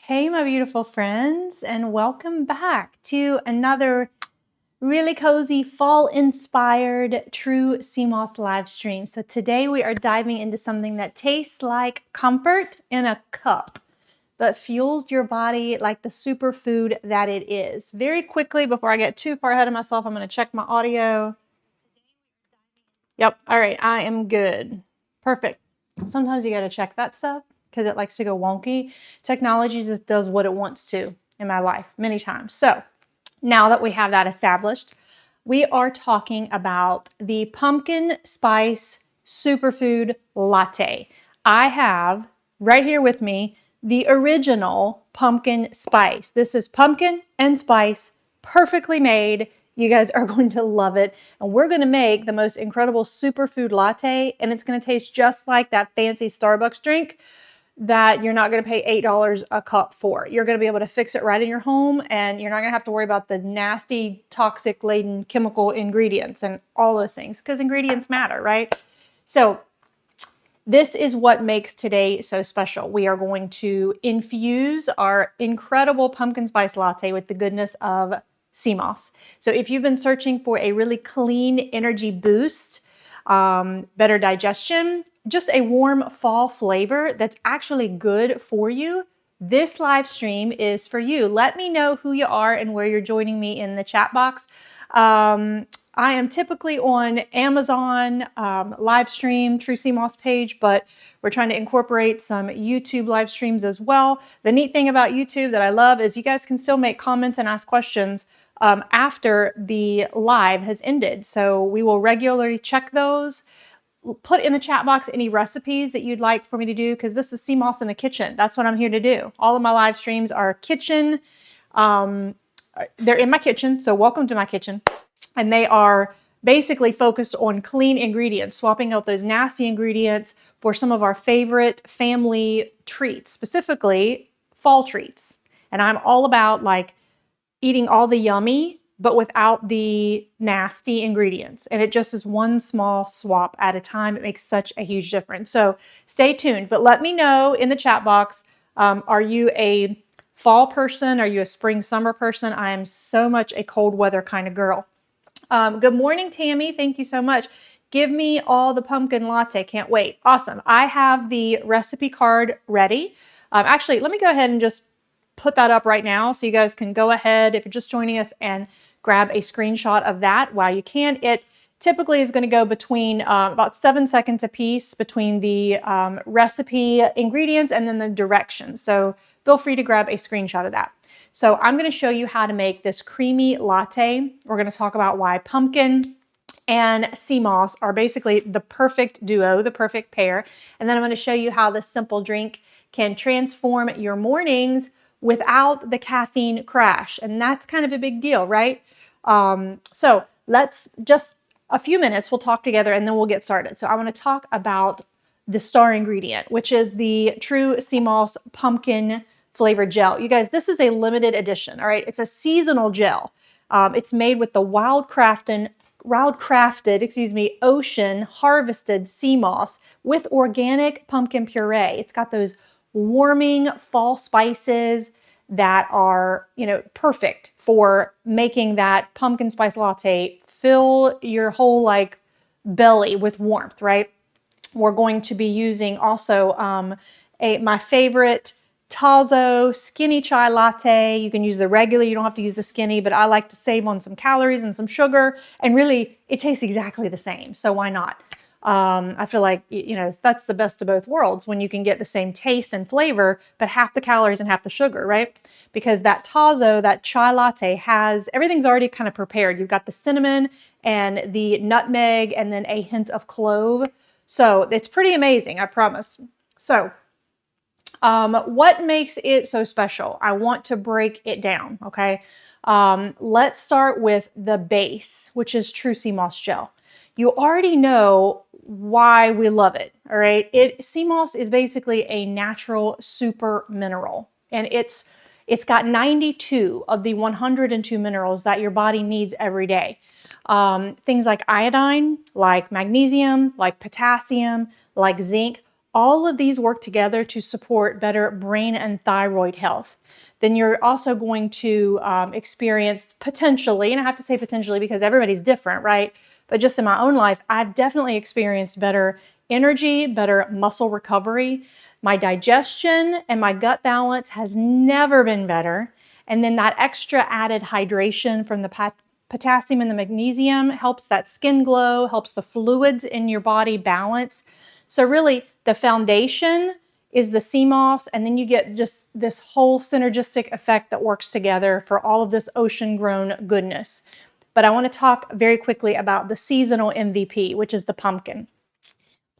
Hey, my beautiful friends, and welcome back to another really cozy, fall-inspired True Sea Moss live stream. So today we are diving into something that tastes like comfort in a cup, but fuels your body like the superfood that it is. Very quickly, before I get too far ahead of myself, I'm going to check my audio. Yep, all right, I am good. Perfect. Sometimes you got to check that stuff because it likes to go wonky. Technology just does what it wants to in my life many times. So now that we have that established, we are talking about the Pumpkin Spice Superfood Latte. I have right here with me the original pumpkin spice. This is pumpkin and spice, perfectly made. You guys are going to love it. And we're going to make the most incredible superfood latte, and it's going to taste just like that fancy Starbucks drink that you're not going to pay $8 a cup for. You're going to be able to fix it right in your home, and you're not going to have to worry about the nasty, toxic-laden chemical ingredients and all those things, because ingredients matter, right? So this is what makes today so special. We are going to infuse our incredible pumpkin spice latte with the goodness of sea moss. So if you've been searching for a really clean energy boost, better digestion, just a warm fall flavor that's actually good for you, this live stream is for you. Let me know who you are and where you're joining me in the chat box. I am typically on Amazon live stream, True Sea Moss page, but we're trying to incorporate some YouTube live streams as well. The neat thing about YouTube that I love is you guys can still make comments and ask questions after the live has ended. So we will regularly check those. Put in the chat box any recipes that you'd like for me to do, because this is sea moss in the kitchen. That's what I'm here to do. All of my live streams are kitchen. They're in my kitchen, so welcome to my kitchen. And they are basically focused on clean ingredients, swapping out those nasty ingredients for some of our favorite family treats, specifically fall treats. And I'm all about like eating all the yummy, but without the nasty ingredients. And it just is one small swap at a time. It makes such a huge difference. So stay tuned, but let me know in the chat box, are you a fall person? Are you a spring, summer person? I am so much a cold weather kind of girl. Good morning, Tammy. Thank you so much. Give me all the pumpkin latte. Can't wait. Awesome. I have the recipe card ready. Actually, let me go ahead and just put that up right now so you guys can go ahead, if you're just joining us, and grab a screenshot of that while you can. It typically is going to go between about 7 seconds a piece between the recipe ingredients and then the directions. So feel free to grab a screenshot of that. So I'm going to show you how to make this creamy latte. We're going to talk about why pumpkin and sea moss are basically the perfect duo, the perfect pair. And then I'm going to show you how this simple drink can transform your mornings without the caffeine crash. And that's kind of a big deal, right? So let's just a few minutes, we'll talk together and then we'll get started. So I want to talk about the star ingredient, which is the True Sea Moss pumpkin flavored gel. You guys, this is a limited edition, all right? It's a seasonal gel. It's made with the wild crafted, ocean harvested sea moss with organic pumpkin puree. It's got those warming fall spices that are, perfect for making that pumpkin spice latte fill your whole like belly with warmth, right? We're going to be using also my favorite Tazo skinny chai latte. You can use the regular, you don't have to use the skinny, but I like to save on some calories and some sugar, and really it tastes exactly the same, so why not? I feel like, that's the best of both worlds when you can get the same taste and flavor, but half the calories and half the sugar, right? Because that Tazo, that chai latte has, everything's already kind of prepared. You've got the cinnamon and the nutmeg and then a hint of clove. So it's pretty amazing, I promise. So what makes it so special? I want to break it down, okay? Let's start with the base, which is True Sea Moss Gel. You already know why we love it, all right? Sea moss is basically a natural super mineral, and it's got 92 of the 102 minerals that your body needs every day. Things like iodine, like magnesium, like potassium, like zinc, all of these work together to support better brain and thyroid health. Then you're also going to experience potentially, and I have to say potentially because everybody's different, right? But just in my own life, I've definitely experienced better energy, better muscle recovery. My digestion and my gut balance has never been better. And then that extra added hydration from the potassium and the magnesium helps that skin glow, helps the fluids in your body balance. So really, the foundation is the sea moss, and then you get just this whole synergistic effect that works together for all of this ocean-grown goodness. But I want to talk very quickly about the seasonal MVP, which is the pumpkin.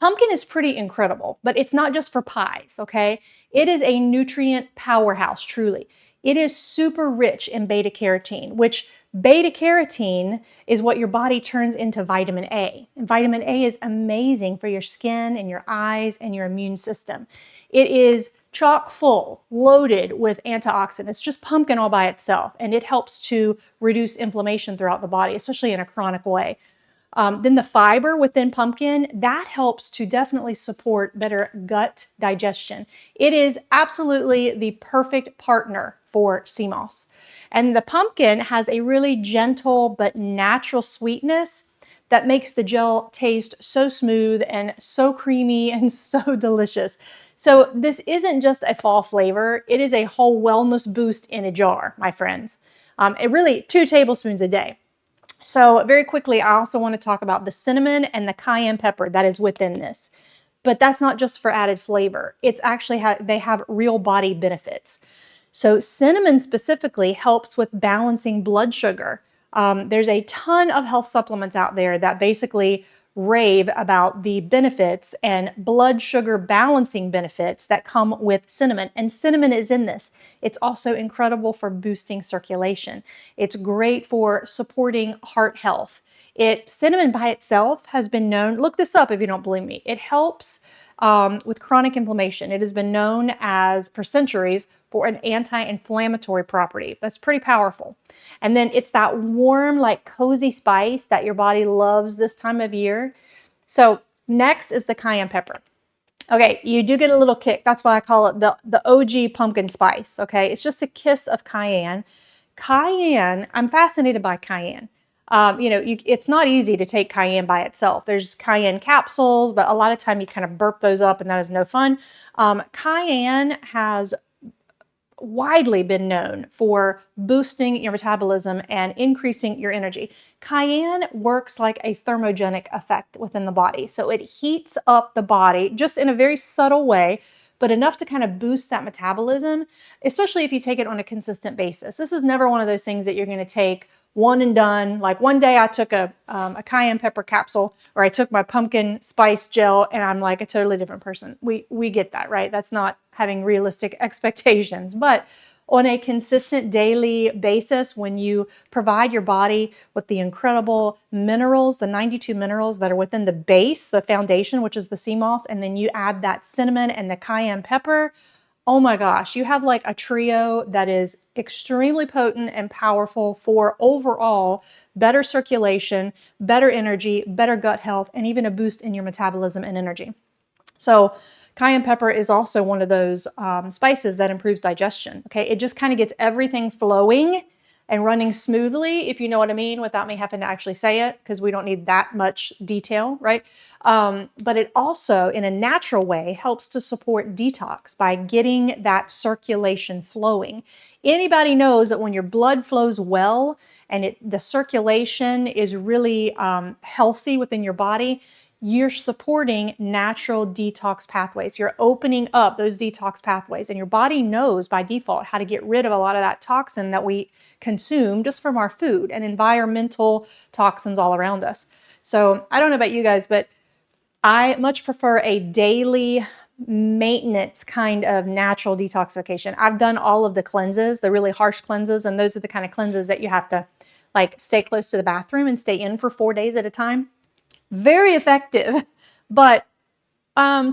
Pumpkin is pretty incredible, but it's not just for pies, okay? It is a nutrient powerhouse, truly. It is super rich in beta carotene, which beta carotene is what your body turns into vitamin A. And vitamin A is amazing for your skin and your eyes and your immune system. It is chock full, loaded with antioxidants, just pumpkin all by itself, and it helps to reduce inflammation throughout the body, especially in a chronic way. Then the fiber within pumpkin, that helps to definitely support better gut digestion. It is absolutely the perfect partner for sea moss. And the pumpkin has a really gentle but natural sweetness that makes the gel taste so smooth and so creamy and so delicious. So this isn't just a fall flavor, it is a whole wellness boost in a jar, my friends. It really 2 tablespoons a day. So very quickly, I also want to talk about the cinnamon and the cayenne pepper that is within this. But that's not just for added flavor. It's actually they have real body benefits. So cinnamon specifically helps with balancing blood sugar. There's a ton of health supplements out there that basically rave about the benefits and blood sugar balancing benefits that come with cinnamon. And cinnamon is in this. It's also incredible for boosting circulation. It's great for supporting heart health. Cinnamon by itself has been known, look this up if you don't believe me, it helps with chronic inflammation. It has been known as, for centuries, for an anti-inflammatory property. That's pretty powerful. And then it's that warm, like cozy spice that your body loves this time of year. So next is the cayenne pepper. Okay, you do get a little kick. That's why I call it the OG pumpkin spice, okay? It's just a kiss of cayenne. Cayenne, I'm fascinated by cayenne. It's not easy to take cayenne by itself. There's cayenne capsules, but a lot of time you kind of burp those up and that is no fun. Cayenne has widely been known for boosting your metabolism and increasing your energy. Cayenne works like a thermogenic effect within the body. So it heats up the body just in a very subtle way, but enough to kind of boost that metabolism, especially if you take it on a consistent basis. This is never one of those things that you're going to take one and done. Like one day I took a cayenne pepper capsule, or I took my pumpkin spice gel, and I'm like a totally different person. We get that, right? That's not having realistic expectations. But on a consistent daily basis, when you provide your body with the incredible minerals, the 92 minerals that are within the base, the foundation, which is the sea moss, and then you add that cinnamon and the cayenne pepper, oh my gosh, you have like a trio that is extremely potent and powerful for overall better circulation, better energy, better gut health, and even a boost in your metabolism and energy. So cayenne pepper is also one of those spices that improves digestion. Okay, it just kind of gets everything flowing and running smoothly, if you know what I mean, without me having to actually say it, because we don't need that much detail, right? But it also, in a natural way, helps to support detox by getting that circulation flowing. Anybody knows that when your blood flows well and the circulation is really healthy within your body, you're supporting natural detox pathways. You're opening up those detox pathways, and your body knows by default how to get rid of a lot of that toxin that we consume just from our food and environmental toxins all around us. So I don't know about you guys, but I much prefer a daily maintenance kind of natural detoxification. I've done all of the cleanses, the really harsh cleanses, and those are the kind of cleanses that you have to like stay close to the bathroom and stay in for 4 days at a time. Very effective, but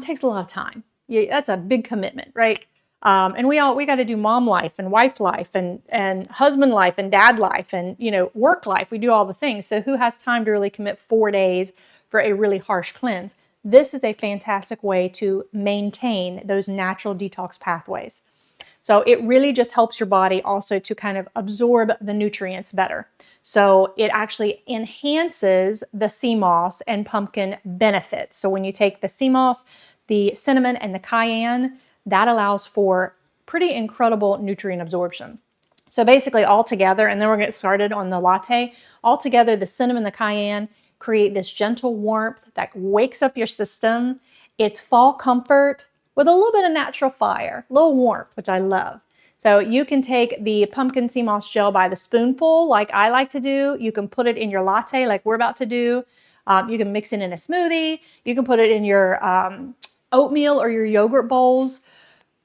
takes a lot of time. That's a big commitment, right? And we got to do mom life and wife life and husband life and dad life and work life. We do all the things. So who has time to really commit 4 days for a really harsh cleanse? this is a fantastic way to maintain those natural detox pathways. So it really just helps your body also to kind of absorb the nutrients better. So it actually enhances the sea moss and pumpkin benefits. So when you take the sea moss, the cinnamon, and the cayenne, that allows for pretty incredible nutrient absorption. So basically all together, and then we're going to get started on the latte, all together the cinnamon, the cayenne create this gentle warmth that wakes up your system. It's fall comfort with a little bit of natural fire, a little warmth, which I love. So you can take the pumpkin sea moss gel by the spoonful like I like to do. You can put it in your latte like we're about to do. You can mix it in a smoothie. You can put it in your oatmeal or your yogurt bowls.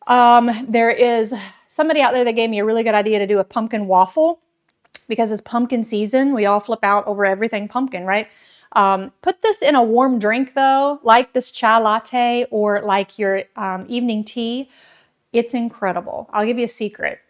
There is somebody out there that gave me a really good idea to do a pumpkin waffle because it's pumpkin season. We all flip out over everything pumpkin, right? Put this in a warm drink though, like this chai latte or like your evening tea. It's incredible. I'll give you a secret.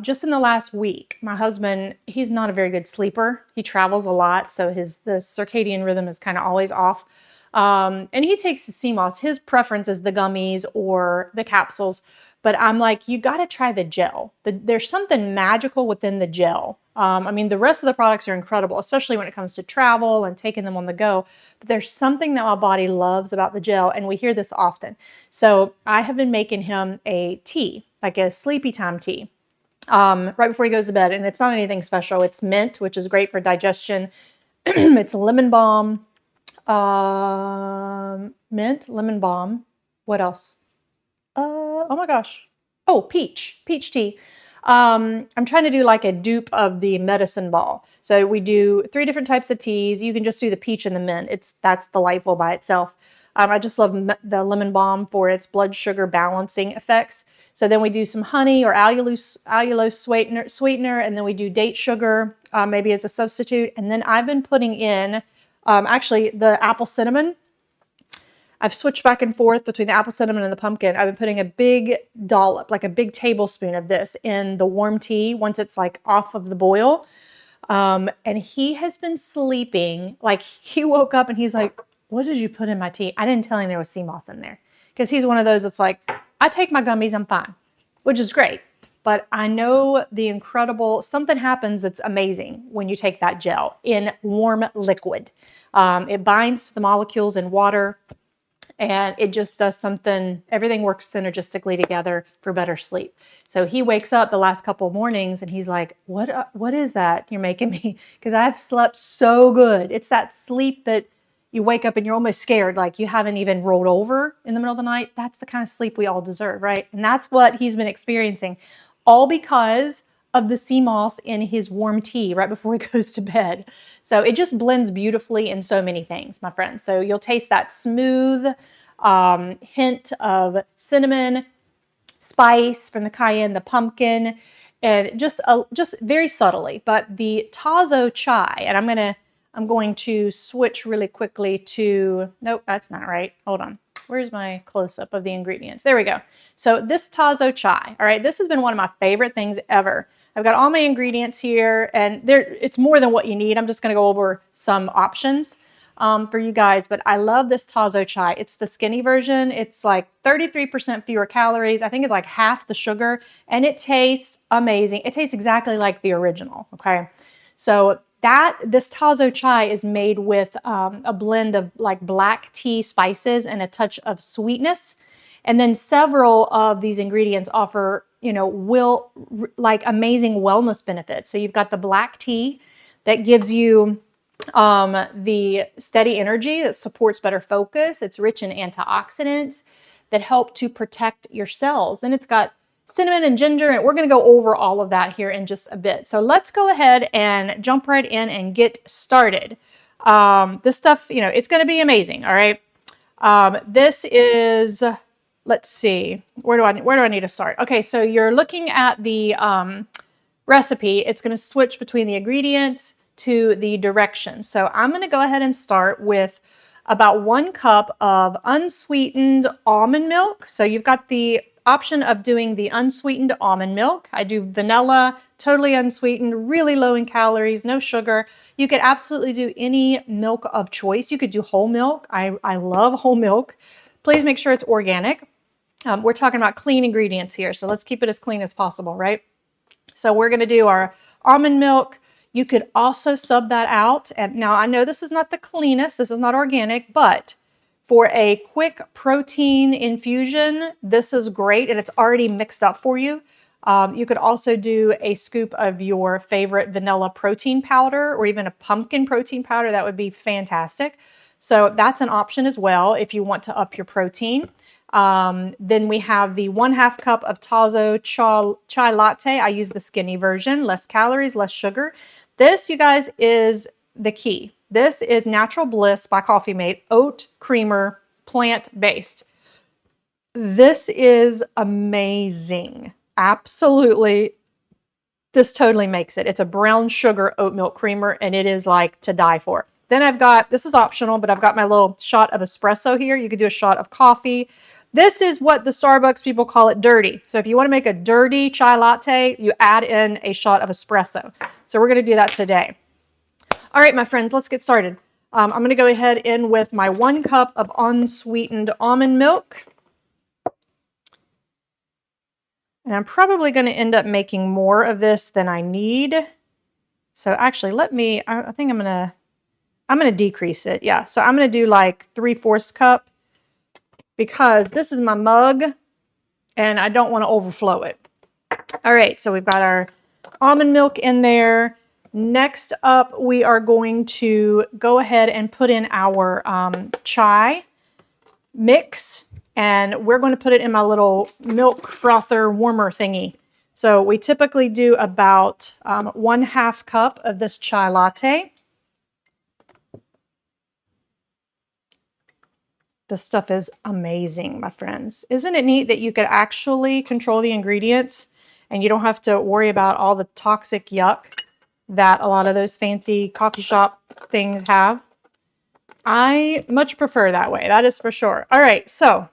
Just in the last week, my husband, he's not a very good sleeper. He travels a lot, so the circadian rhythm is kind of always off. And he takes the sea moss. His preference is the gummies or the capsules. But I'm like, you got to try the gel. There's something magical within the gel. I mean, the rest of the products are incredible, especially when it comes to travel and taking them on the go. But there's something that my body loves about the gel, and we hear this often. So I have been making him a tea, like a sleepy time tea, right before he goes to bed. And it's not anything special. It's mint, which is great for digestion. It's lemon balm, mint, lemon balm. What else? Oh my gosh. Oh, peach tea. I'm trying to do like a dupe of the medicine ball. So we do 3 different types of teas. You can just do the peach and the mint. That's delightful by itself. I just love the lemon balm for its blood sugar balancing effects. So then we do some honey or allulose sweetener, and then we do date sugar, maybe as a substitute. And then I've been putting in, actually the apple cinnamon. I've switched back and forth between the apple cinnamon and the pumpkin. I've been putting a big dollop, like a big tablespoon of this in the warm tea once it's like off of the boil. And he has been sleeping. Like he woke up and he's like, what did you put in my tea? I didn't tell him there was sea moss in there. Because he's one of those that's like, I take my gummies, I'm fine. Which is great. But I know the incredible, something happens that's amazing when you take that gel in warm liquid. It binds to the molecules in water. And it just does something, everything works synergistically together for better sleep. So he wakes up the last couple of mornings and he's like, what is that you're making me? Because I've slept so good. It's that sleep that you wake up and you're almost scared, like you haven't even rolled over in the middle of the night. That's the kind of sleep we all deserve, right? And that's what he's been experiencing, all because of the sea moss in his warm tea right before he goes to bed. So it just blends beautifully in so many things, my friends. So you'll taste that smooth hint of cinnamon, spice from the cayenne, the pumpkin, and just very subtly. But the Tazo chai, and I'm going to switch really quickly to, nope, that's not right. Hold on. Where's my close-up of the ingredients? There we go. So this Tazo chai, all right, this has been one of my favorite things ever. I've got all my ingredients here, and it's more than what you need. I'm just going to go over some options for you guys, but I love this Tazo chai. It's the skinny version. It's like 33% fewer calories. I think it's like half the sugar, and it tastes amazing. It tastes exactly like the original, okay? So this Tazo chai is made with a blend of like black tea spices and a touch of sweetness. And then several of these ingredients offer, like amazing wellness benefits. So you've got the black tea that gives you the steady energy that supports better focus. It's rich in antioxidants that help to protect your cells. And it's got cinnamon and ginger, and we're going to go over all of that here in just a bit. So let's go ahead and jump right in and get started. This stuff, it's going to be amazing. All right. This is, let's see, where do I need to start? Okay. So you're looking at the recipe. It's going to switch between the ingredients to the directions. So I'm going to go ahead and start with about 1 cup of unsweetened almond milk. So you've got the option of doing the unsweetened almond milk. I do vanilla, totally unsweetened, really low in calories, no sugar. You could absolutely do any milk of choice. You could do whole milk. I love whole milk. Please make sure it's organic. We're talking about clean ingredients here, so let's keep it as clean as possible, right? So we're going to do our almond milk. You could also sub that out. And now I know this is not the cleanest, this is not organic, but for a quick protein infusion, this is great and it's already mixed up for you. You could also do a scoop of your favorite vanilla protein powder or even a pumpkin protein powder. That would be fantastic. So that's an option as well if you want to up your protein. Then we have the 1/2 cup of Tazo chai latte. I use the skinny version, less calories, less sugar. This, you guys, is the key. This is Natural Bliss by Coffee Mate, oat creamer, plant-based. This is amazing. Absolutely. This totally makes it. It's a brown sugar oat milk creamer and it is like to die for. Then I've got, this is optional, but I've got my little shot of espresso here. You could do a shot of coffee. This is what the Starbucks people call it dirty. So if you want to make a dirty chai latte, you add in a shot of espresso. So we're going to do that today. All right, my friends, let's get started. I'm going to go ahead in with my 1 cup of unsweetened almond milk. And I'm probably going to end up making more of this than I need. So actually, I think I'm going to decrease it. Yeah, so I'm going to do like 3/4 cup because this is my mug and I don't want to overflow it. All right, so we've got our almond milk in there. Next up, we are going to go ahead and put in our chai mix, and we're going to put it in my little milk frother warmer thingy. So we typically do about 1/2 cup of this chai latte. This stuff is amazing, my friends. Isn't it neat that you could actually control the ingredients and you don't have to worry about all the toxic yuck that a lot of those fancy coffee shop things have? I much prefer that way. That is for sure. All right, so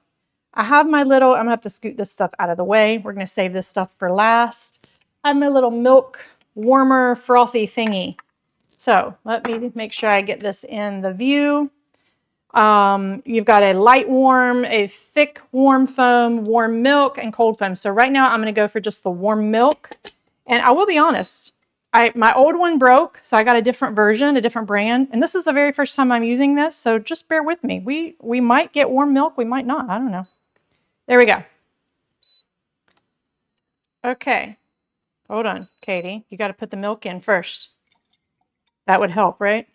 I have my little, I'm gonna have to scoot this stuff out of the way. We're gonna save this stuff for last. I have my little milk warmer frothy thingy. So let me make sure I get this in the view. You've got a light warm, a thick warm foam, warm milk, and cold foam. So right now I'm going to go for just the warm milk. And I will be honest, my old one broke, so I got a different version, a different brand. And this is the very first time I'm using this, so just bear with me. We might get warm milk, we might not. I don't know. There we go. Okay. Hold on, Katie. You got to put the milk in first. That would help, right?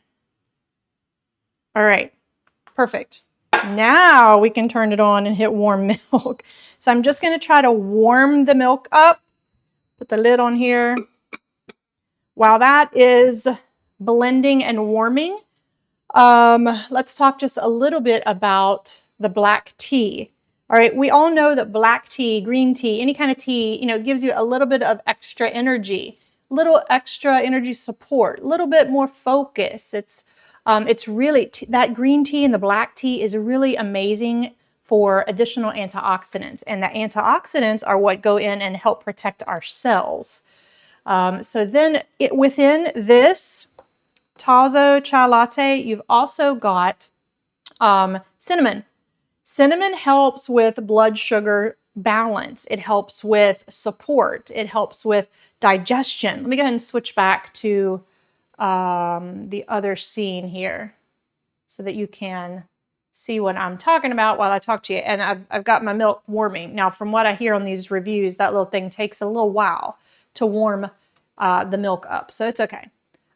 All right. Perfect. Now we can turn it on and hit warm milk. So I'm just going to try to warm the milk up. Put the lid on here. While that is blending and warming, let's talk just a little bit about the black tea. All right, we all know that black tea, green tea, any kind of tea, you know, gives you a little bit of extra energy, little extra energy support, a little bit more focus. It's really, that green tea and the black tea is really amazing for additional antioxidants. And the antioxidants are what go in and help protect our cells. So then within this Tazo chai latte, you've also got cinnamon. Cinnamon helps with blood sugar balance. It helps with support. It helps with digestion. Let me go ahead and switch back to the other scene here so that you can see what I'm talking about while I talk to you. And I've got my milk warming. Now, from what I hear on these reviews, that little thing takes a little while to warm the milk up. So it's okay.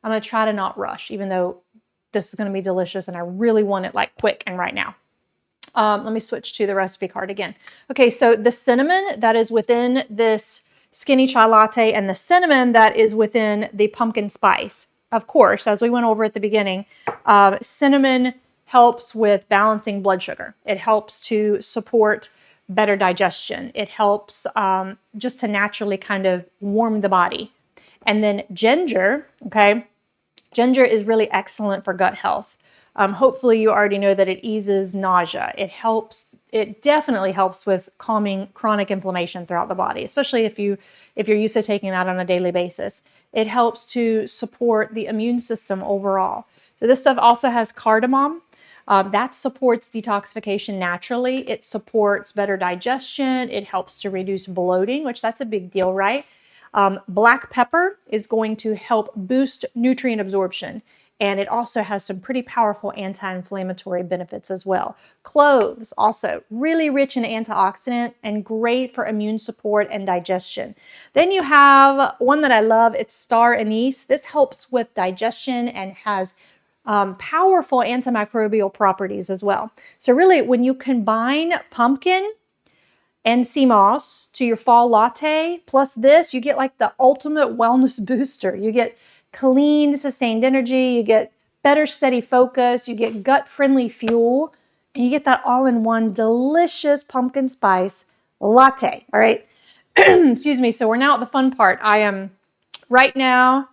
I'm going to try to not rush, even though this is going to be delicious and I really want it like quick and right now. Let me switch to the recipe card again. Okay, so the cinnamon that is within this skinny chai latte and the cinnamon that is within the pumpkin spice. Of course, as we went over at the beginning, cinnamon helps with balancing blood sugar. It helps to support better digestion. It helps just to naturally kind of warm the body. And then ginger, okay, ginger is really excellent for gut health. Hopefully you already know that it eases nausea. It helps it definitely helps with calming chronic inflammation throughout the body, especially if you're used to taking that on a daily basis. It helps to support the immune system overall. So this stuff also has cardamom. That supports detoxification naturally. It supports better digestion. It helps to reduce bloating, which that's a big deal, right? Black pepper is going to help boost nutrient absorption. And it also has some pretty powerful anti-inflammatory benefits as well. Cloves, also really rich in antioxidant and great for immune support and digestion. Then you have one that I love, it's star anise. This helps with digestion and has powerful antimicrobial properties as well. So really, when you combine pumpkin and sea moss to your fall latte, plus this, you get like the ultimate wellness booster. You get clean, sustained energy, you get better steady focus, you get gut-friendly fuel, and you get that all-in-one delicious pumpkin spice latte, all right? Excuse me, so we're now at the fun part. I am right now,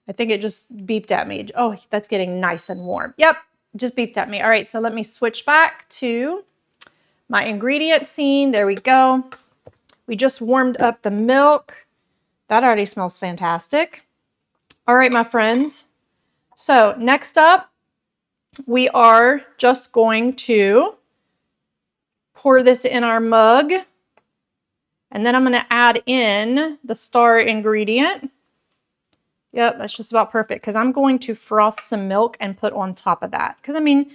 I think it just beeped at me. Oh, that's getting nice and warm. Yep, just beeped at me. All right, so let me switch back to my ingredient scene. There we go. We just warmed up the milk. That already smells fantastic. All right, my friends. So next up, we are just going to pour this in our mug. And then I'm going to add in the star ingredient. Yep, that's just about perfect because I'm going to froth some milk and put on top of that. Because, I mean,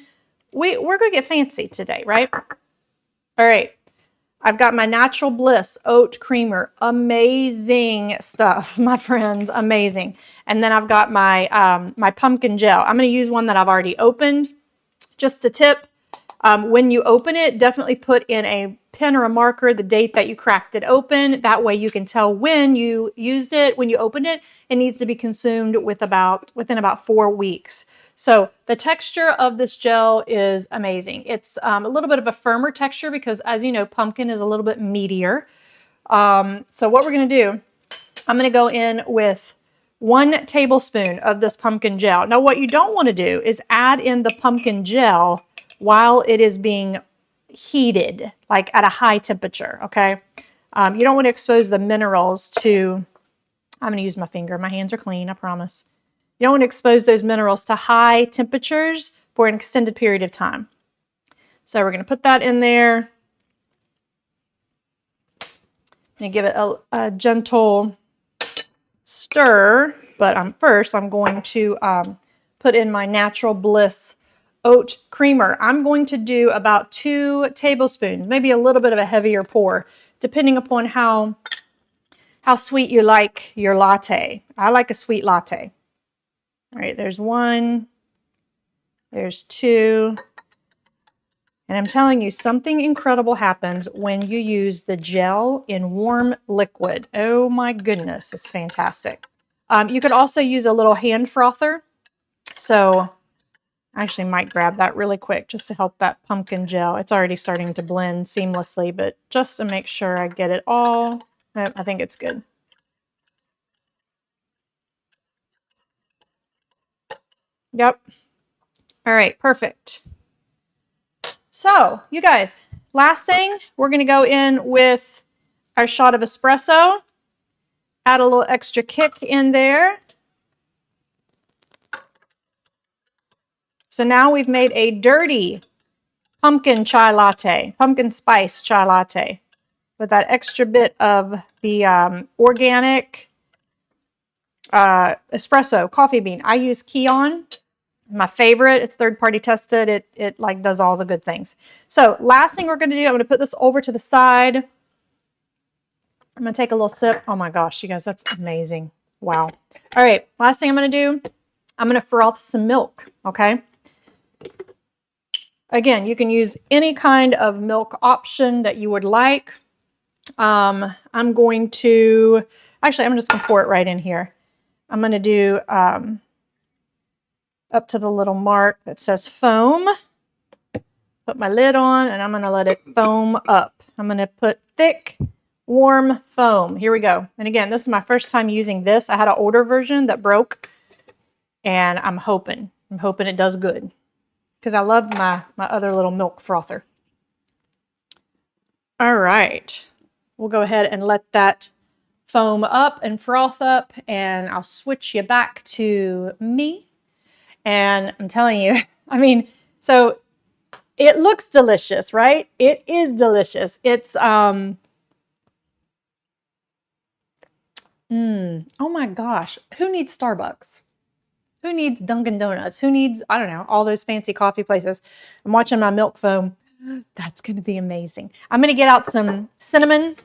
we're going to get fancy today, right? All right. I've got my Natural Bliss oat creamer. Amazing stuff, my friends. Amazing. And then I've got my, my pumpkin gel. I'm going to use one that I've already opened. Just a tip. When you open it, definitely put in a pen or a marker the date that you cracked it open. That way you can tell when you used it. When you opened it, it needs to be consumed within about 4 weeks. So the texture of this gel is amazing. It's a little bit of a firmer texture because, as you know, pumpkin is a little bit meatier. So what we're going to do, I'm going to go in with 1 tablespoon of this pumpkin gel. Now, what you don't want to do is add in the pumpkin gel while it is being heated, like at a high temperature, okay? You don't want to expose the minerals to, I'm going to use my finger. My hands are clean, I promise. You don't want to expose those minerals to high temperatures for an extended period of time. So we're going to put that in there and give it a gentle stir. But first, I'm going to put in my Natural Bliss oat creamer. I'm going to do about 2 tablespoons, maybe a little bit of a heavier pour, depending upon how sweet you like your latte. I like a sweet latte. All right, there's 1, there's 2. And I'm telling you, something incredible happens when you use the gel in warm liquid. Oh my goodness, it's fantastic. You could also use a little hand frother. So I actually might grab that really quick just to help that pumpkin gel. It's already starting to blend seamlessly, but just to make sure I get it all, I think it's good. Yep. All right, perfect. So, you guys, last thing, we're going to go in with our shot of espresso. Add a little extra kick in there. So now we've made a dirty pumpkin chai latte, pumpkin spice chai latte, with that extra bit of the organic espresso coffee bean. I use Kion, my favorite. It's third-party tested. It like does all the good things. So last thing we're going to do, I'm going to put this over to the side. I'm going to take a little sip. Oh my gosh, you guys, that's amazing. Wow. All right, last thing I'm going to do, I'm going to froth some milk, okay? Again, you can use any kind of milk option that you would like. I'm going to, actually, I'm just going to pour it right in here. I'm going to do up to the little mark that says foam. Put my lid on, and I'm going to let it foam up. I'm going to put thick, warm foam. Here we go. And again, this is my first time using this. I had an older version that broke, and I'm hoping it does good, because I love my other little milk frother. All right. We'll go ahead and let that foam up and froth up, and I'll switch you back to me. And I'm telling you, I mean, so it looks delicious, right? It is delicious. It's oh my gosh, who needs Starbucks? Who needs Dunkin' Donuts? Who needs, I don't know, all those fancy coffee places? I'm watching my milk foam. That's going to be amazing. I'm going to get out some cinnamon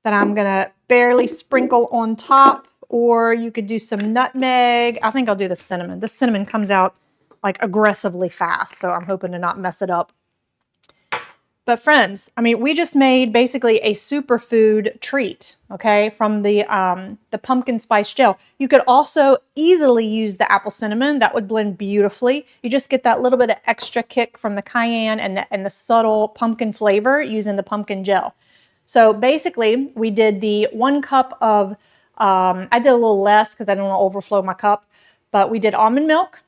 that I'm going to barely sprinkle on top, or you could do some nutmeg. I think I'll do the cinnamon. The cinnamon comes out like aggressively fast, so I'm hoping to not mess it up. But friends, I mean, we just made basically a superfood treat, okay, from the pumpkin spice gel. You could also easily use the apple cinnamon. That would blend beautifully. You just get that little bit of extra kick from the cayenne and the subtle pumpkin flavor using the pumpkin gel. So basically, we did the 1 cup of, I did a little less because I don't want to overflow my cup, but we did almond milk.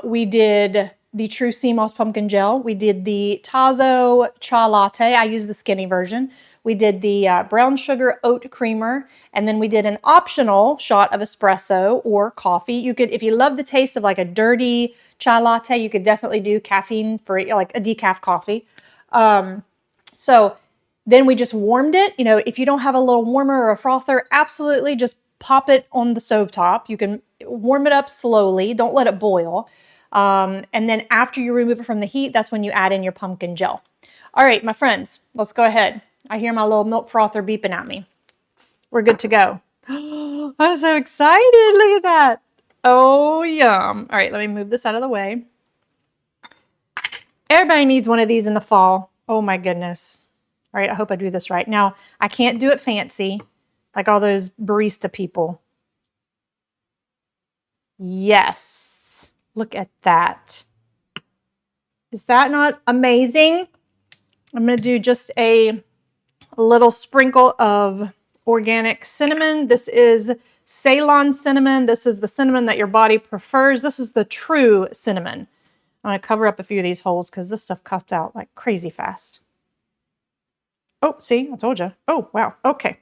We did the True Sea Moss Pumpkin Gel. We did the Tazo Cha Latte. I use the skinny version. We did the brown sugar oat creamer, and then we did an optional shot of espresso or coffee. You could, if you love the taste of like a dirty chai latte, you could definitely do caffeine free, like a decaf coffee. So then we just warmed it. You know, if you don't have a little warmer or a frother, absolutely just pop it on the stovetop. You can warm it up slowly. Don't let it boil. And then after you remove it from the heat, that's when you add in your pumpkin gel. All right, my friends, let's go ahead. I hear my little milk frother beeping at me. We're good to go. I'm so excited. Look at that. Oh, yum. All right, let me move this out of the way. Everybody needs one of these in the fall. Oh my goodness. All right, I hope I do this right. Now, I can't do it fancy like all those barista people. Yes. Look at that. Is that not amazing? I'm going to do just a little sprinkle of organic cinnamon. This is Ceylon cinnamon. This is the cinnamon that your body prefers. This is the true cinnamon. I'm going to cover up a few of these holes because this stuff cuts out like crazy fast. Oh, see, I told you. Oh, wow. Okay.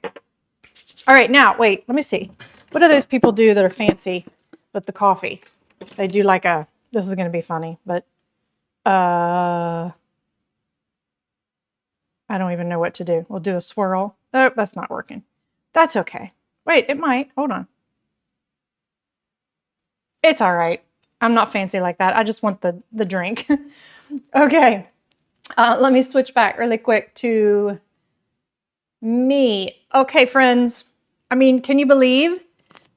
All right, now, wait, let me see. What do those people do that are fancy with the coffee? They do like a, this is going to be funny, but I don't even know what to do. We'll do a swirl. Oh, that's not working. That's okay. Wait, it might. Hold on. It's all right. I'm not fancy like that. I just want the drink. Okay. Let me switch back really quick to me. Okay, friends. I mean, can you believe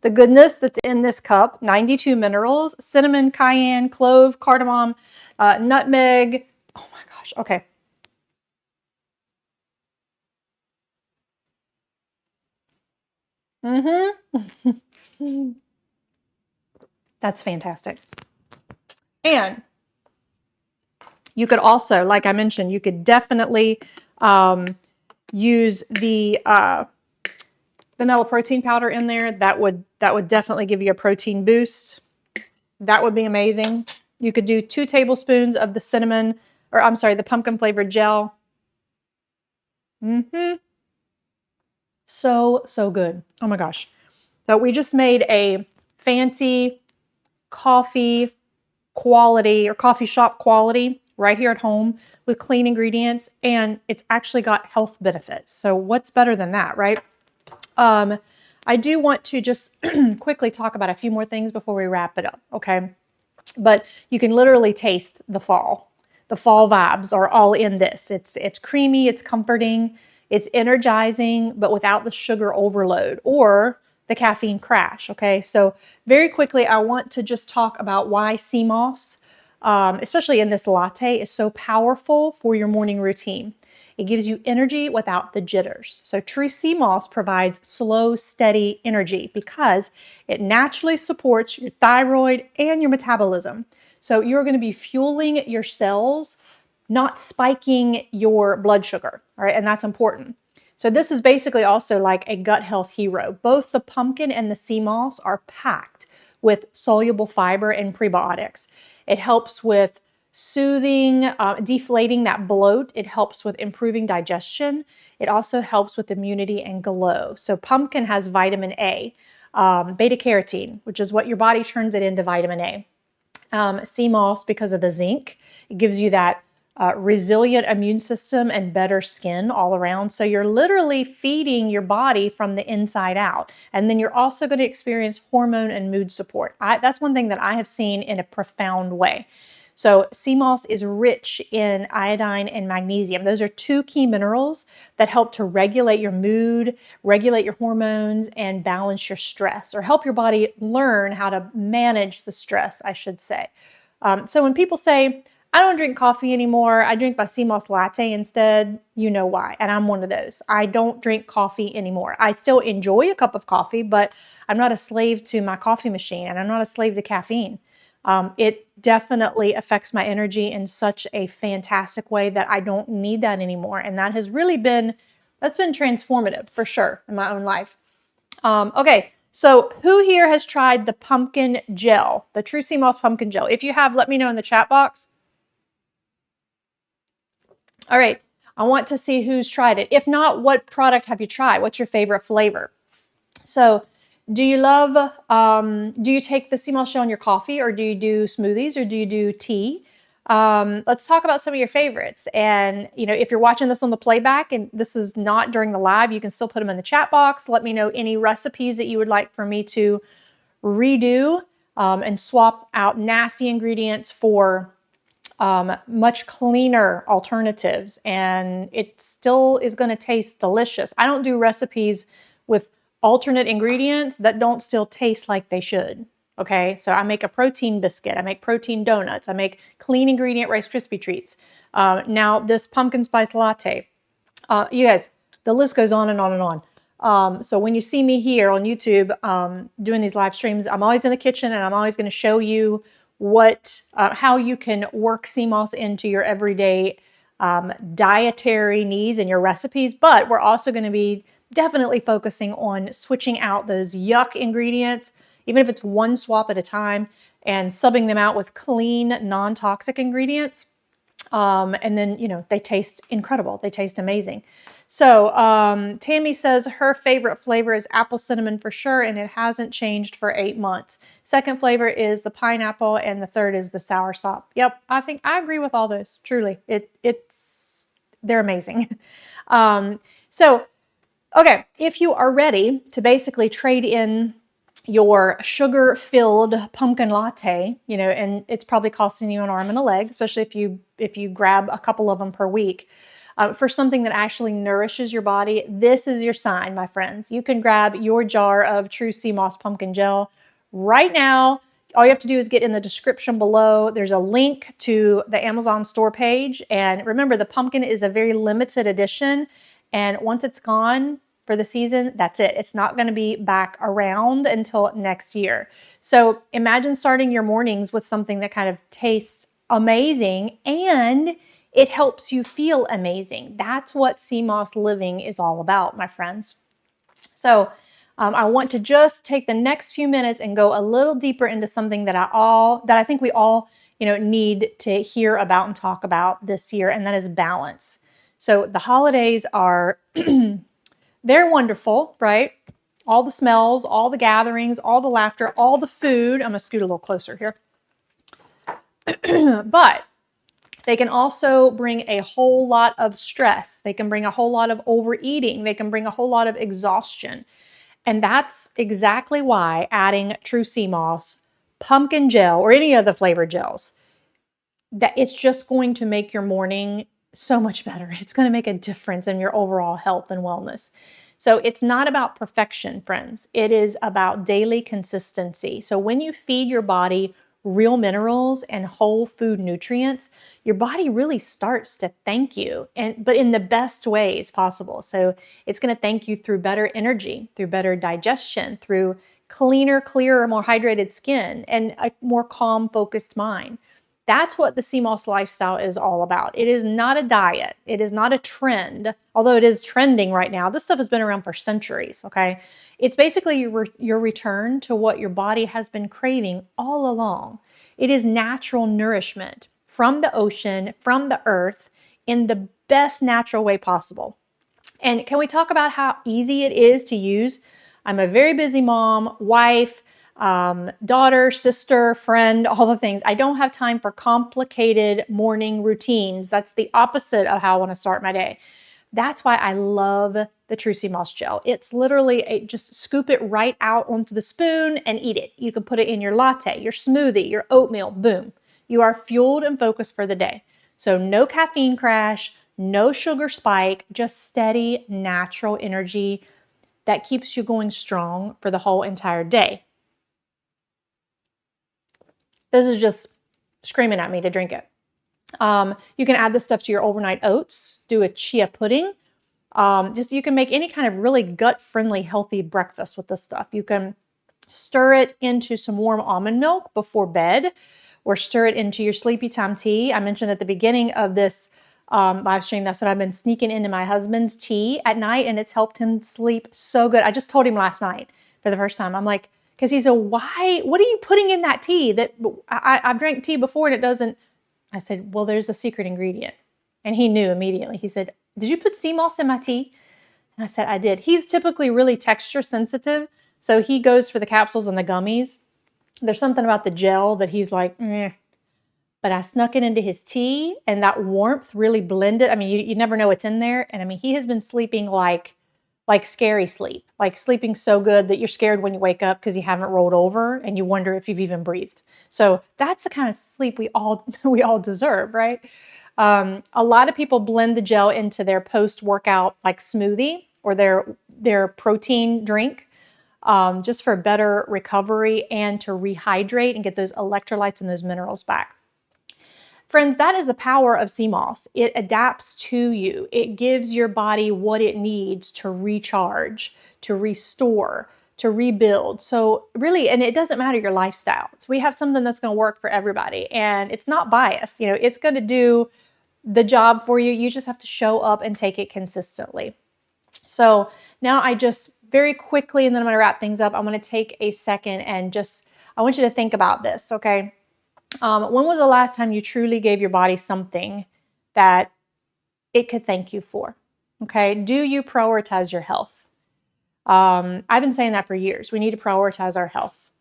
the goodness that's in this cup? 92 minerals, cinnamon, cayenne, clove, cardamom, nutmeg. Oh my gosh. Okay. That's fantastic. And you could also, like I mentioned, you could definitely use the vanilla protein powder in there. That would definitely give you a protein boost. That would be amazing. You could do 2 tablespoons of the cinnamon, or I'm sorry, the pumpkin flavored gel. So good. Oh my gosh. So we just made a fancy coffee quality or coffee shop quality right here at home with clean ingredients, and it's actually got health benefits. So what's better than that, right? I do want to just quickly talk about a few more things before we wrap it up, okay? But you can literally taste the fall. The fall vibes are all in this. It's creamy, it's comforting, it's energizing, but without the sugar overload or the caffeine crash, okay? So very quickly, I want to just talk about why sea moss, especially in this latte, is so powerful for your morning routine. It gives you energy without the jitters. So true sea moss provides slow, steady energy because it naturally supports your thyroid and your metabolism. So you're going to be fueling your cells, not spiking your blood sugar, all right? And that's important. So this is basically also like a gut health hero. Both the pumpkin and the sea moss are packed with soluble fiber and prebiotics. It helps with soothing, deflating that bloat. It helps with improving digestion. It also helps with immunity and glow. So pumpkin has vitamin A, beta carotene, which is what your body turns it into vitamin A. Sea moss, because of the zinc, it gives you that resilient immune system and better skin all around. So you're literally feeding your body from the inside out. And then you're also going to experience hormone and mood support. That's one thing that I have seen in a profound way. So sea moss is rich in iodine and magnesium. Those are two key minerals that help to regulate your mood, regulate your hormones, and balance your stress, or help your body learn how to manage the stress, I should say. So when people say, I don't drink coffee anymore, I drink my sea moss latte instead, you know why. And I'm one of those. I don't drink coffee anymore. I still enjoy a cup of coffee, but I'm not a slave to my coffee machine, and I'm not a slave to caffeine. It definitely affects my energy in such a fantastic way that I don't need that anymore. And that has really been, that's been transformative for sure in my own life. Okay, so who here has tried the pumpkin gel, the True Sea Moss pumpkin gel? If you have, let me know in the chat box. All right, I want to see who's tried it. If not, what product have you tried? What's your favorite flavor? So do you love, do you take the sea moss gel in your coffee, or do you do smoothies, or do you do tea? Let's talk about some of your favorites. And, you know, if you're watching this on the playback and this is not during the live, you can still put them in the chat box. Let me know any recipes that you would like for me to redo, and swap out nasty ingredients for much cleaner alternatives, and it still is going to taste delicious. I don't do recipes with alternate ingredients that don't still taste like they should. Okay, so I make a protein biscuit, I make protein donuts, I make clean ingredient Rice Krispie treats. Now this pumpkin spice latte, you guys, the list goes on and on and on. So when you see me here on YouTube doing these live streams, I'm always in the kitchen, and I'm always going to show you how you can work sea moss into your everyday dietary needs and your recipes. But we're also going to be definitely focusing on switching out those yuck ingredients, even if it's one swap at a time, and subbing them out with clean, non-toxic ingredients. And then, you know, they taste incredible. They taste amazing. So Tammy says her favorite flavor is apple cinnamon for sure, and it hasn't changed for 8 months. Second flavor is the pineapple, and the third is the soursop. Yep, I think I agree with all those. Truly, they're amazing. So, okay, if you are ready to basically trade in your sugar-filled pumpkin latte, you know, and it's probably costing you an arm and a leg, especially if you grab a couple of them per week, for something that actually nourishes your body, this is your sign, my friends. You can grab your jar of True Sea Moss pumpkin gel right now. All you have to do is get in the description below. There's a link to the Amazon store page. And remember, the pumpkin is a very limited edition. And once it's gone for the season, that's it. It's not going to be back around until next year. So imagine starting your mornings with something that kind of tastes amazing and it helps you feel amazing. That's what sea moss living is all about, my friends. So I want to just take the next few minutes and go a little deeper into something that I think we all, you know, need to hear about and talk about this year, and that is balance. So the holidays are they're wonderful, right? All the smells, all the gatherings, all the laughter, all the food. I'm gonna scoot a little closer here. But they can also bring a whole lot of stress. They can bring a whole lot of overeating. They can bring a whole lot of exhaustion. And that's exactly why adding True Sea Moss, pumpkin gel, or any of the flavored gels, that it's just going to make your morning so much better. It's going to make a difference in your overall health and wellness. So it's not about perfection, friends. It is about daily consistency. So when you feed your body real minerals and whole food nutrients, your body really starts to thank you, but in the best ways possible. So it's going to thank you through better energy, through better digestion, through cleaner, clearer, more hydrated skin, and a more calm, focused mind. That's what the sea moss lifestyle is all about. It is not a diet. It is not a trend, although it is trending right now. This stuff has been around for centuries, okay? It's basically your return to what your body has been craving all along. It is natural nourishment from the ocean, from the earth, in the best natural way possible. And can we talk about how easy it is to use? I'm a very busy mom, wife, daughter, sister, friend, all the things. I don't have time for complicated morning routines. That's the opposite of how I want to start my day. That's why I love the True Sea Moss Gel. It's literally just scoop it right out onto the spoon and eat it. You can put it in your latte, your smoothie, your oatmeal, boom. You are fueled and focused for the day. So no caffeine crash, no sugar spike, just steady, natural energy that keeps you going strong for the whole entire day. This is just screaming at me to drink it. You can add this stuff to your overnight oats, do a chia pudding. You can make any kind of really gut-friendly, healthy breakfast with this stuff. You can stir it into some warm almond milk before bed, or stir it into your sleepy time tea. I mentioned at the beginning of this live stream, that's what I've been sneaking into my husband's tea at night, and it's helped him sleep so good. I just told him last night for the first time. I'm like, because he said, why, what are you putting in that tea? That I've drank tea before and it doesn't. I said, well, there's a secret ingredient. And he knew immediately. He said, did you put sea moss in my tea? And I said, I did. He's typically really texture sensitive, so he goes for the capsules and the gummies. There's something about the gel that he's like, eh. But I snuck it into his tea, and that warmth really blended. I mean, you never know what's in there. And I mean, he has been sleeping like scary sleep, like sleeping so good that you're scared when you wake up because you haven't rolled over and you wonder if you've even breathed. So that's the kind of sleep we all deserve, right? A lot of people blend the gel into their post-workout like smoothie or their protein drink, just for better recovery and to rehydrate and get those electrolytes and those minerals back. Friends, that is the power of sea moss. It adapts to you. It gives your body what it needs to recharge, to restore, to rebuild. So really, and it doesn't matter your lifestyle. So we have something that's going to work for everybody, and it's not biased. You know, it's going to do the job for you. You just have to show up and take it consistently. So now I just very quickly, and then I'm going to wrap things up. I'm going to take a second and I want you to think about this, okay? When was the last time you truly gave your body something that it could thank you for? Okay. Do you prioritize your health? I've been saying that for years. We need to prioritize our health.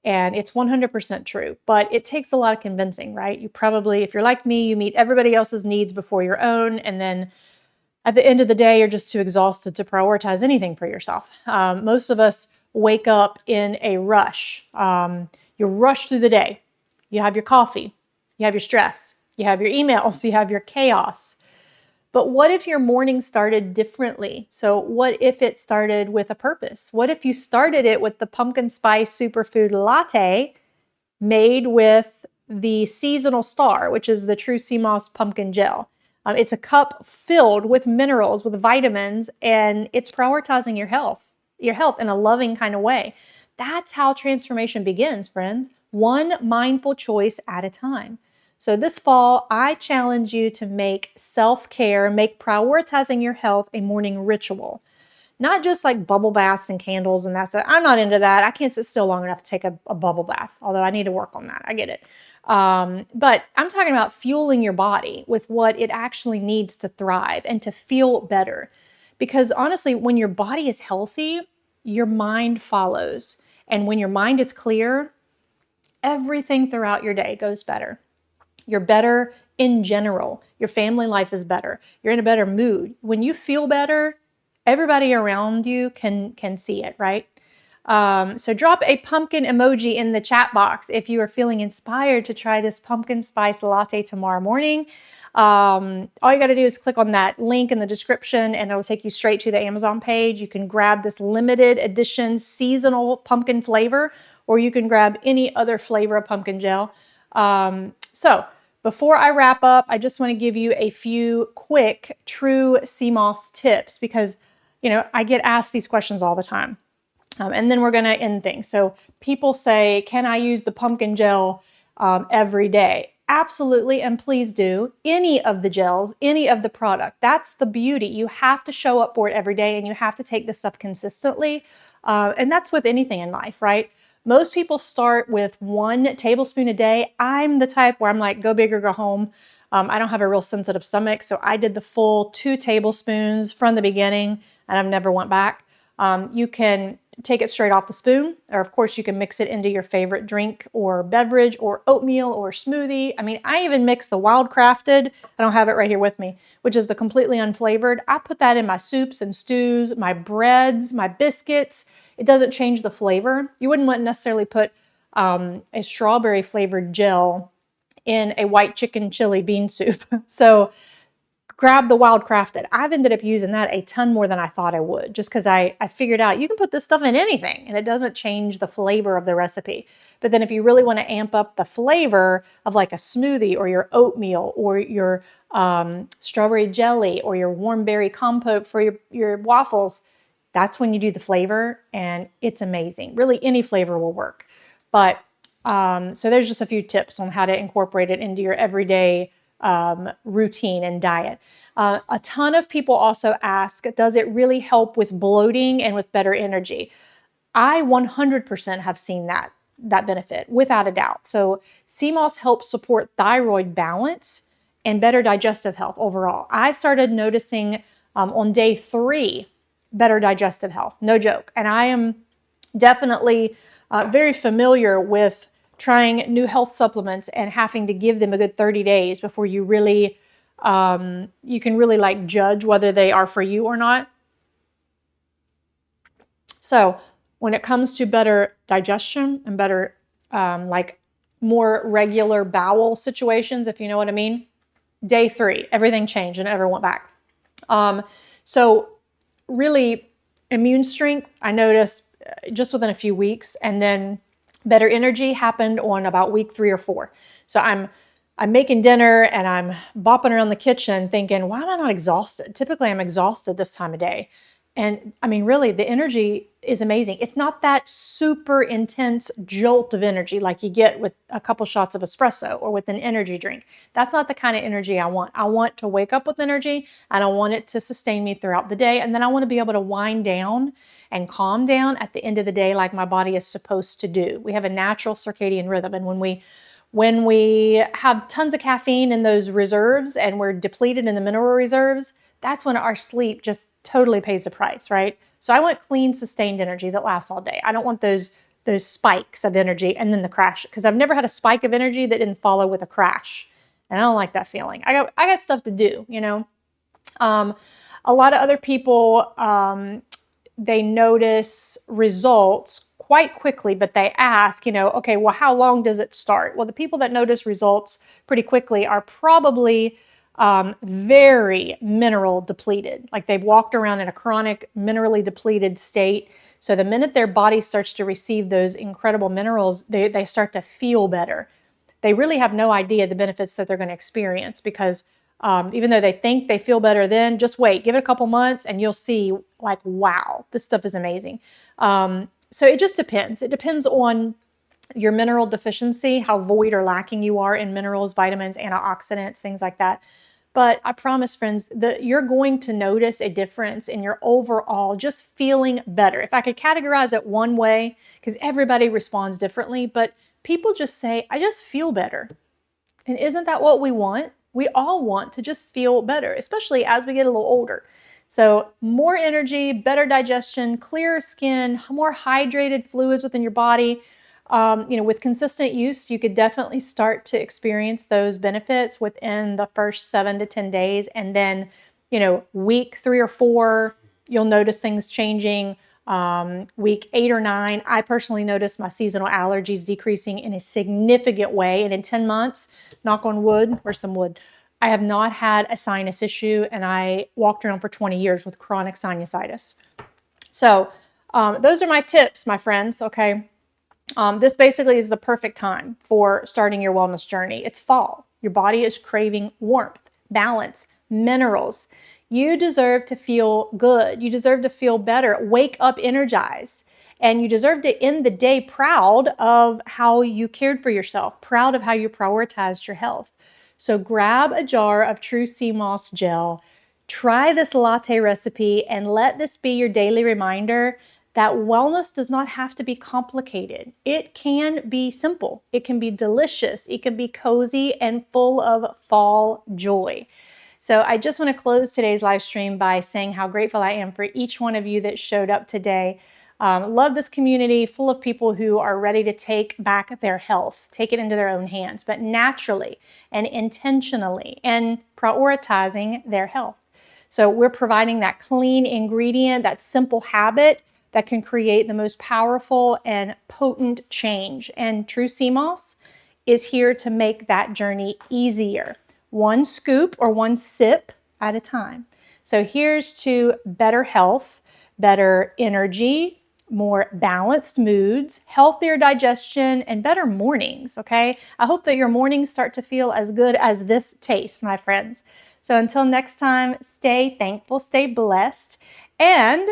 And it's 100% true, but it takes a lot of convincing, right? You probably, if you're like me, you meet everybody else's needs before your own. And then at the end of the day, you're just too exhausted to prioritize anything for yourself. Most of us wake up in a rush. You rush through the day. You have your coffee, you have your stress, you have your emails, you have your chaos. But what if your morning started differently? So what if it started with a purpose? What if you started it with the Pumpkin Spice Superfood Latte made with the seasonal star, which is the True Sea Moss Pumpkin Gel? It's a cup filled with minerals, with vitamins, and it's prioritizing your health in a loving kind of way. That's how transformation begins, friends. One mindful choice at a time. So this fall, I challenge you to make self-care, make prioritizing your health a morning ritual. Not just like bubble baths and candles and that's it. I'm not into that. I can't sit still long enough to take a bubble bath, although I need to work on that. I get it. But I'm talking about fueling your body with what it actually needs to thrive and to feel better. Because honestly, when your body is healthy, your mind follows. And when your mind is clear, everything throughout your day goes better. You're better in general. Your family life is better. You're in a better mood. When you feel better, everybody around you can see it, right? So drop a pumpkin emoji in the chat box if you are feeling inspired to try this pumpkin spice latte tomorrow morning. All you got to do is click on that link in the description and it'll take you straight to the Amazon page. You can grab this limited edition seasonal pumpkin flavor, or you can grab any other flavor of pumpkin gel. So before I wrap up, I just want to give you a few quick true sea moss tips because, you know, I get asked these questions all the time. And then we're going to end things. So people say, can I use the pumpkin gel every day? Absolutely, and please do. Any of the gels, any of the product. That's the beauty. You have to show up for it every day and you have to take this stuff consistently. And that's with anything in life, right? Most people start with 1 tablespoon a day. I'm the type where I'm like, go big or go home. I don't have a real sensitive stomach, so I did the full 2 tablespoons from the beginning, and I've never went back. You can take it straight off the spoon, or of course you can mix it into your favorite drink or beverage or oatmeal or smoothie. I mean, I even mix the wild crafted, I don't have it right here with me, which is the completely unflavored. I put that in my soups and stews, my breads, my biscuits. It doesn't change the flavor. You wouldn't want to necessarily put a strawberry flavored gel in a white chicken chili bean soup. So grab the wild crafted. I've ended up using that a ton more than I thought I would, just because I figured out you can put this stuff in anything and it doesn't change the flavor of the recipe. But then if you really want to amp up the flavor of like a smoothie or your oatmeal or your strawberry jelly or your warm berry compote for your waffles, that's when you do the flavor, and it's amazing. Really, any flavor will work. But so there's just a few tips on how to incorporate it into your everyday routine and diet. A ton of people also ask, does it really help with bloating and with better energy? I 100% have seen that benefit without a doubt. So sea moss helps support thyroid balance and better digestive health overall. I started noticing on day 3 better digestive health, no joke. And I am definitely very familiar with trying new health supplements and having to give them a good 30 days before you really, you can really like judge whether they are for you or not. So when it comes to better digestion and better, like more regular bowel situations, if you know what I mean, day 3, everything changed and never went back. So really immune strength, I noticed just within a few weeks, and then better energy happened on about week 3 or 4. So I'm making dinner and I'm bopping around the kitchen thinking, why am I not exhausted? Typically I'm exhausted this time of day. And I mean, really, the energy is amazing. It's not that super intense jolt of energy like you get with a couple shots of espresso or with an energy drink. That's not the kind of energy I want. I want to wake up with energy, and I want it to sustain me throughout the day. And then I want to be able to wind down and calm down at the end of the day like my body is supposed to do. We have a natural circadian rhythm, and when we have tons of caffeine in those reserves and we're depleted in the mineral reserves, that's when our sleep just totally pays the price, right? So I want clean, sustained energy that lasts all day. I don't want those spikes of energy and then the crash, because I've never had a spike of energy that didn't follow with a crash. And I don't like that feeling. I got stuff to do, you know? A lot of other people, they notice results quite quickly, but they ask, you know, okay, well, how long does it start? Well, the people that notice results pretty quickly are probably very mineral depleted. Like they've walked around in a chronic minerally depleted state. So the minute their body starts to receive those incredible minerals, they start to feel better. They really have no idea the benefits that they're going to experience, because even though they think they feel better then, just wait, give it a couple months and you'll see like, wow, this stuff is amazing. So it just depends. It depends on your mineral deficiency, how void or lacking you are in minerals, vitamins, antioxidants, things like that. But I promise, friends, that you're going to notice a difference in your overall just feeling better. If I could categorize it one way, because everybody responds differently, but people just say, I just feel better. And isn't that what we want? We all want to just feel better, especially as we get a little older. So more energy, better digestion, clearer skin, more hydrated fluids within your body. With consistent use, you could definitely start to experience those benefits within the first 7 to 10 days. And then, week 3 or 4, you'll notice things changing. Week 8 or 9, I personally noticed my seasonal allergies decreasing in a significant way. And in 10 months, knock on wood, where's some wood? I have not had a sinus issue, and I walked around for 20 years with chronic sinusitis. So those are my tips, my friends, okay? This basically is the perfect time for starting your wellness journey. It's fall. Your body is craving warmth, balance, minerals. You deserve to feel good. You deserve to feel better. Wake up energized. And you deserve to end the day proud of how you cared for yourself, proud of how you prioritized your health. So grab a jar of True Sea Moss Gel, try this latte recipe, and let this be your daily reminder that wellness does not have to be complicated. It can be simple. It can be delicious. It can be cozy and full of fall joy. So I just want to close today's live stream by saying how grateful I am for each one of you that showed up today. Love this community full of people who are ready to take back their health, take it into their own hands, but naturally and intentionally, and prioritizing their health. So we're providing that clean ingredient, that simple habit that can create the most powerful and potent change. And True Sea Moss is here to make that journey easier, one scoop or one sip at a time. So here's to better health, better energy, more balanced moods, healthier digestion, and better mornings, okay? I hope that your mornings start to feel as good as this tastes, my friends. So until next time, stay thankful, stay blessed, and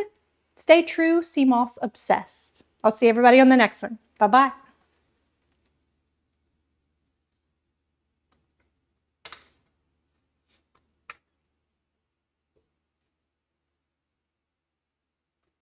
stay true sea moss obsessed. I'll see everybody on the next one. Bye-bye.